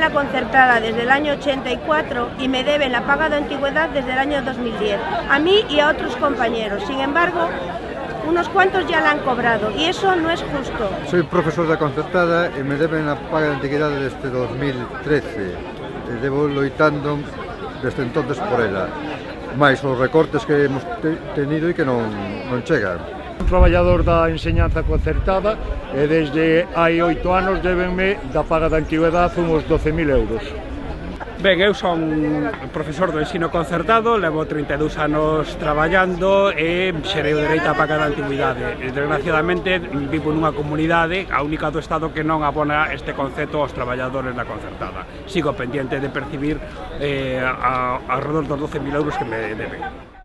en la concertada desde el año 84 y me deben la paga de antigüedad desde el año 2010, a mí y a otros compañeros. Sin embargo, unos cuantos ya la han cobrado y eso no es justo. Soy profesor da concertada e me deben a paga de antigüedade desde 2013. Debo loitando desde entonces por ela. Mais os recortes que hemos tenido e que non chegan. Un traballador da enseñanza concertada e desde hai 8 anos débenme da paga de antigüedade uns 12.000 euros. Ben, eu son profesor do ensino concertado, levo 32 anos traballando e xerei o dereito á paga da antigüidade. Desgraciadamente, vivo nunha comunidade, a única do Estado que non abona este concepto aos traballadores da concertada. Sigo pendiente de percibir alrededor dos 12.000 euros que me deben.